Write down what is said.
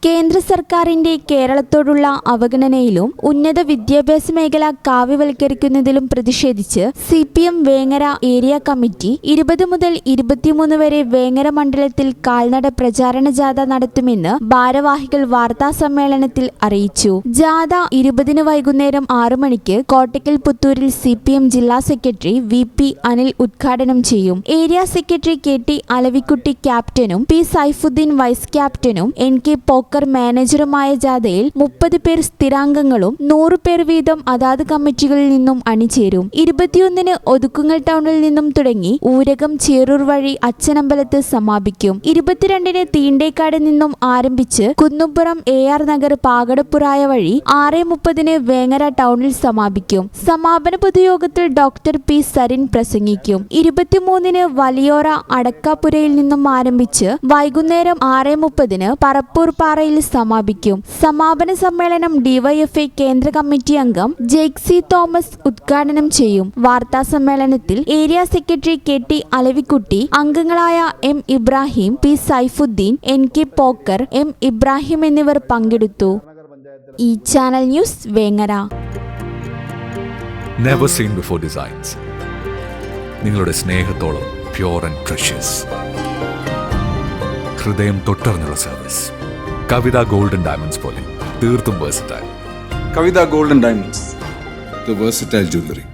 കേന്ദ്ര സർക്കാരിന്റെ കേരളത്തോടുള്ള അവഗണനയിലും ഉന്നത വിദ്യാഭ്യാസ മേഖല കാവ്യവൽക്കരിക്കുന്നതിലും പ്രതിഷേധിച്ച് CPM വേങ്ങര ഏരിയ കമ്മിറ്റി 20 മുതൽ 23 വരെ വേങ്ങര മണ്ഡലത്തിൽ കാൽനട പ്രചാരണ ജാഥ നടത്തുമെന്ന് ഭാരവാഹികൾ വാർത്താസമ്മേളനത്തിൽ അറിയിച്ചു. ജാഥ 20 വൈകുന്നേരം 6 മണിക്ക് കോട്ടയ്ക്കൽ പുത്തൂരിൽ CPM ജില്ലാ സെക്രട്ടറി VP അനിൽ ഉദ്ഘാടനം ചെയ്യും. ഏരിയ സെക്രട്ടറി KT അലവിക്കുട്ടി ക്യാപ്റ്റനും P സൈഫുദ്ദീൻ വൈസ് ക്യാപ്റ്റനും NK മാനേജറുമായ ജാഥയിൽ 30 പേർ സ്ഥിരാംഗങ്ങളും 100 പേർ വീതം അതാത് കമ്മിറ്റികളിൽ നിന്നും അണിചേരും. 21 ഒതുക്കുങ്ങൽ ടൗണിൽ നിന്നും തുടങ്ങി ഊരകം ചേറൂർ വഴി അച്ഛനമ്പലത്ത് സമാപിക്കും. 22 തീണ്ടേക്കാട് നിന്നും ആരംഭിച്ച് കുന്നുംപുറം AR നഗർ പാകടപ്പുറായ വഴി 6:30 വേങ്ങര ടൗണിൽ സമാപിക്കും. സമാപന പൊതുയോഗത്തിൽ ഡോക്ടർ P സരിൻ പ്രസംഗിക്കും. 23 വലിയോറ അടക്കാപ്പുരയിൽ നിന്നും ആരംഭിച്ച് വൈകുന്നേരം 6:30 പറപ്പൂർ പാറയിൽ സമാപിക്കും. സമാപന സമ്മേളനം DYFI കേന്ദ്ര കമ്മിറ്റി അംഗം ജെയ്ക്സി തോമസ് ഉദ്ഘാടനം ചെയ്യും. വാർത്താ സമ്മേളനത്തിൽ ഏരിയ സെക്രട്ടറി KT അലവിക്കുട്ടി, അംഗങ്ങളായ M Ibrahim, P Saifuddin, NK Pokker, M Ibrahim എന്നിവർ പങ്കെടുത്തു. ഈ channel news Vengara. Never seen before designs. നിങ്ങളുടെ സ്നേഹത്തോളം പ്യൂർ ആൻഡ് പ്രഷ്യസ്. ഹൃദയം തൊട്ടറിഞ്ഞുള്ള സർവീസ്. കവിത ഗോൾഡൻ ഡയമണ്ട്സ് പോലെ തീർത്തും versatile. Kavitha golden diamonds, the versatile jewelry.